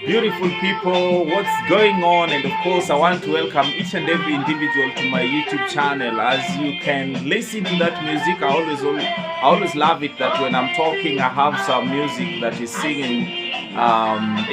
Beautiful people, what's going on? And of course, I want to welcome each and every individual to my YouTube channel. As you can listen to that music, I always love it that when I'm talking, I have some music that is singing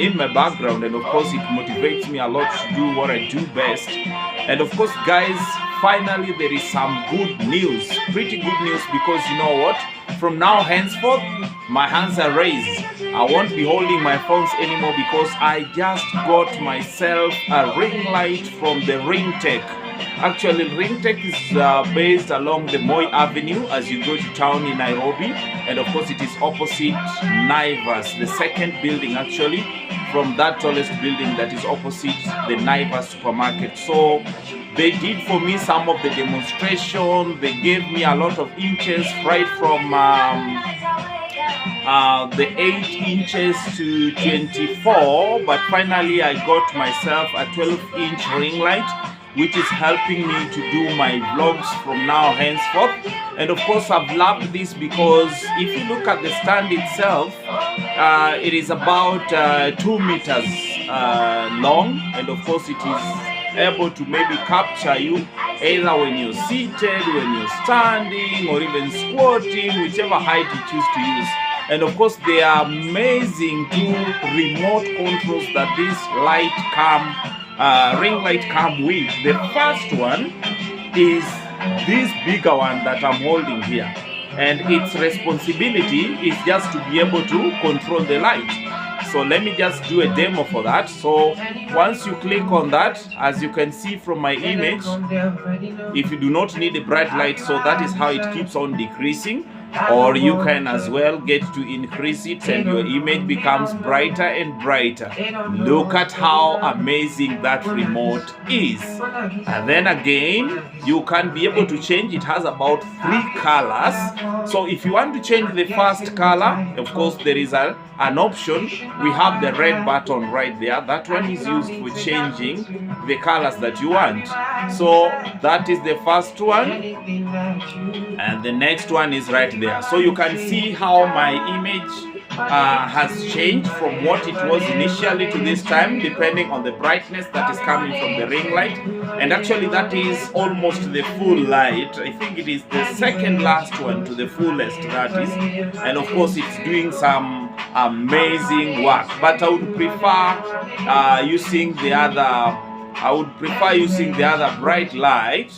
in my background, and of course, it motivates me a lot to do what I do best. And of course, guys, finally there is some good news, pretty good news, because you know what? From now henceforth, my hands are raised. I won't be holding my phones anymore because I just got myself a ring light from the Ring Tech. Actually, Ring Tech is based along the Moi Avenue as you go to town in Nairobi, and of course it is opposite Naivas, the second building actually from that tallest building that is opposite the Naivas supermarket. So they did for me some of the demonstration. They gave me a lot of inches, right from the 8 inches to 24, but finally I got myself a 12-inch ring light, which is helping me to do my vlogs from now henceforth. And of course, I've loved this because if you look at the stand itself, it is about 2 meters long, and of course it is able to maybe capture you either when you're seated, when you're standing, or even squatting, whichever height you choose to use. And of course, they are amazing two remote controls that this ring light come with. The first one is this bigger one that I'm holding here, and its responsibility is just to be able to control the light. So let me just do a demo for that. So once you click on that, as you can see from my image, if you do not need a bright light, so that is how it keeps on decreasing, or you can as well get to increase it and your image becomes brighter and brighter. Look at how amazing that remote is. And then again, you can be able to change. It has about 3 colors. So if you want to change the first color, of course there is an option. We have the red button right there. That one is used for changing the colors that you want. So that is the first one, and the next one is right there. So you can see how my image has changed from what it was initially to this time, depending on the brightness that is coming from the ring light. And actually that is almost the full light. I think it is the second last one to the fullest, that is. And of course it's doing some amazing work, but I would prefer using the other bright light,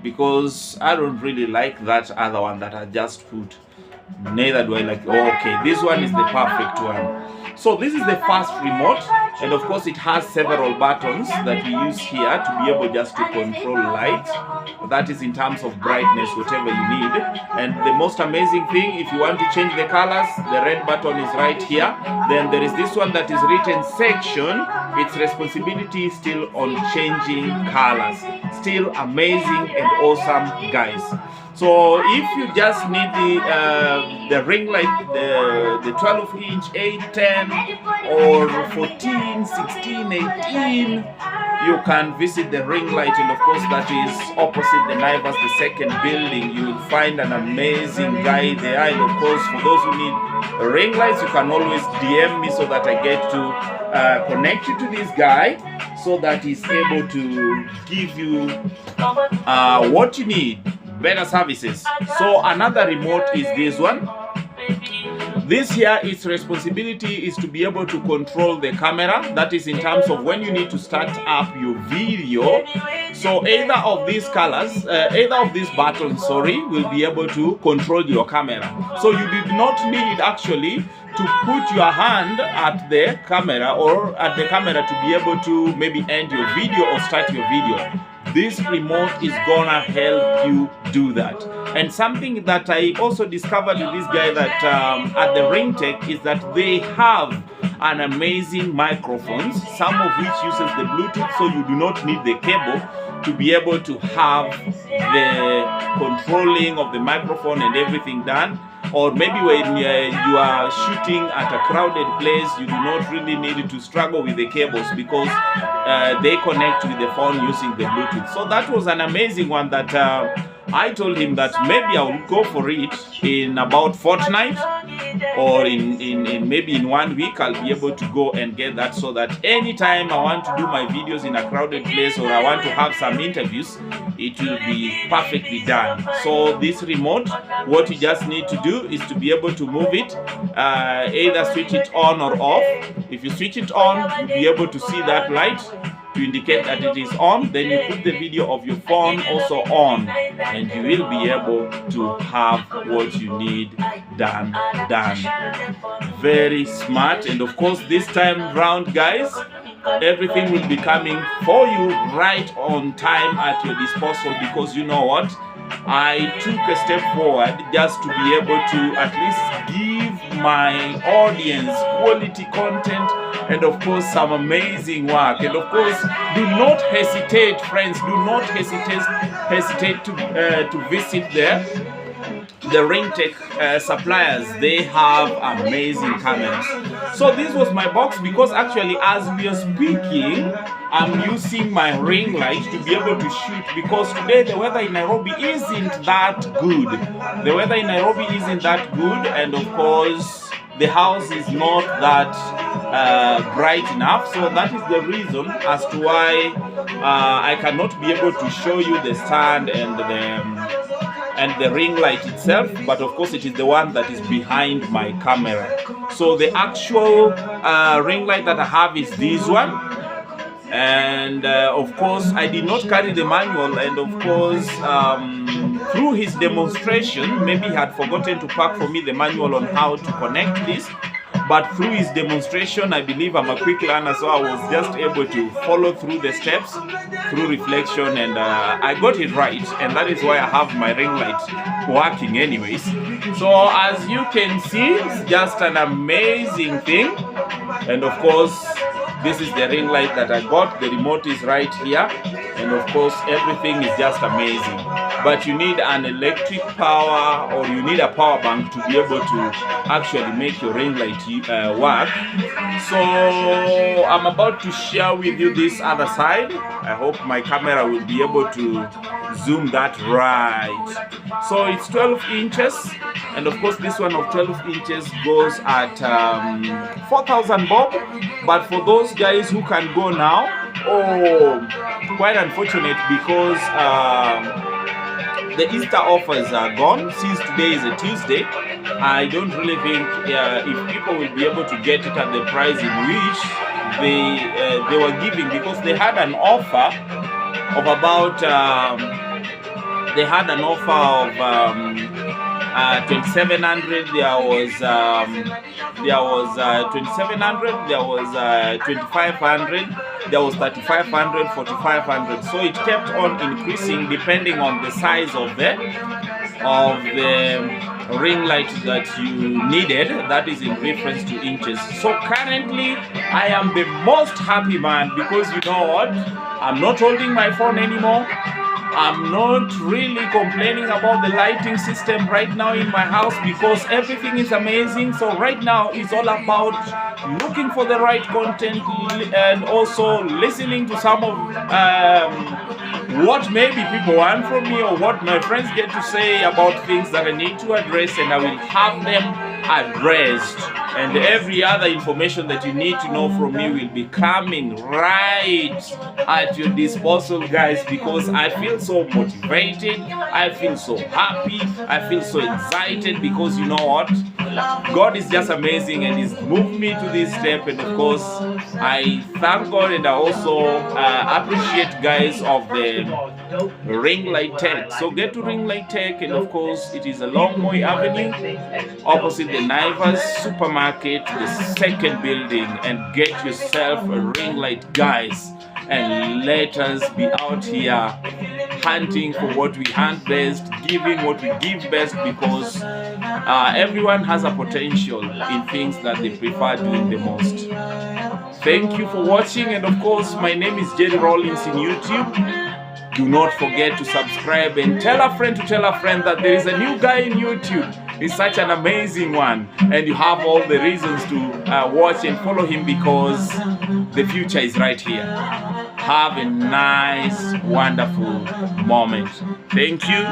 because I don't really like that other one that I just put. Neither do I like. Okay, this one is the perfect one. So this is the first remote, and of course it has several buttons that we use here to be able just to control light. That is in terms of brightness, whatever you need. And the most amazing thing, if you want to change the colors, the red button is right here. Then there is this one that is written section. Its responsibility is still on changing colors. Still amazing and awesome, guys. So if you just need the ring light, the 12-inch, 8, 10, or 14, 16, 18, you can visit the ring light, and of course that is opposite the Naivas, the second building. You will find an amazing guy there, and of course for those who need ring lights, you can always DM me so that I get to connect you to this guy, so that he's able to give you what you need. Better services. So another remote is this one. This here, its responsibility is to be able to control the camera. That is in terms of when you need to start up your video. So either of these buttons, will be able to control your camera. So you did not need actually to put your hand at the camera to be able to maybe end your video or start your video. This remote is gonna help you do that. And something that I also discovered with this guy that at the Ring Tech is that they have an amazing microphones, some of which uses the Bluetooth, so you do not need the cable to be able to have the controlling of the microphone and everything done. Or maybe when you are shooting at a crowded place, you do not really need to struggle with the cables, because they connect with the phone using the Bluetooth. So that was an amazing one that I told him that maybe I will go for it in about fortnight, or in maybe in 1 week, I'll be able to go and get that, so that anytime I want to do my videos in a crowded place, or I want to have some interviews, it will be perfectly done. So this remote, what you just need to do is to be able to move it, either switch it on or off. If you switch it on, you'll be able to see that light to indicate that it is on. Then you put the video of your phone also on, and you will be able to have what you need done. Very smart. And of course, this time round, guys, everything will be coming for you right on time at your disposal, because you know what, I took a step forward just to be able to at least give my audience quality content, and of course some amazing work. And of course, do not hesitate, friends, do not hesitate to visit the Ringtech suppliers. They have amazing cameras. So this was my box, because actually as we are speaking, I'm using my ring light to be able to shoot, because today the weather in Nairobi isn't that good. The weather in Nairobi isn't that good, and of course the house is not that bright enough. So that is the reason as to why I cannot be able to show you the stand and the ring light itself, but of course it is the one that is behind my camera. So the actual ring light that I have is this one, and of course I did not carry the manual, and of course through his demonstration, maybe he had forgotten to pack for me the manual on how to connect this. But through his demonstration, I believe I'm a quick learner, so I was just able to follow through the steps, through reflection, and I got it right. And that is why I have my ring light working anyways. So as you can see, it's just an amazing thing. And of course, this is the ring light that I got. The remote is right here. And of course, everything is just amazing. But you need an electric power, or you need a power bank to be able to actually make your ring light work. So I'm about to share with you this other side. I hope my camera will be able to zoom that right. So it's 12 inches, and of course this one of 12 inches goes at 4,000 bob. But for those guys who can go now, quite unfortunate, because the Easter offers are gone. Since today is a Tuesday, I don't really think if people will be able to get it at the price in which they were giving, because they had an offer of about 2,700. There was 2,700. There was 2,500. There was 3,500, 4,500. So it kept on increasing depending on the size of the ring light that you needed. That is in reference to inches. So currently, I am the most happy man, because you know what? I'm not holding my phone anymore. I'm not really complaining about the lighting system right now in my house, because everything is amazing. So right now it's all about looking for the right content, and also listening to some of what maybe people want from me, or what my friends get to say about things that I need to address, and I will have them addressed. And every other information that you need to know from me will be coming right at your disposal, guys, because I feel so motivated, I feel so happy, I feel so excited, because you know what? God is just amazing, and He's moved me to this step. And of course, I thank God, and I also appreciate guys of the Ring Light Tech. So get to Ring Light Tech, and of course, it is along Moi Avenue, opposite the Naivas Supermarket, the second building, and get yourself a ring light, guys. And let us be out here hunting for what we hunt best, giving what we give best, because everyone has a potential in things that they prefer doing the most. Thank you for watching, and of course, my name is Jerry Rollins in YouTube. Do not forget to subscribe, and tell a friend to tell a friend that there is a new guy in YouTube. He's such an amazing one, and you have all the reasons to watch and follow him, because the future is right here. Have a nice, wonderful moment. Thank you.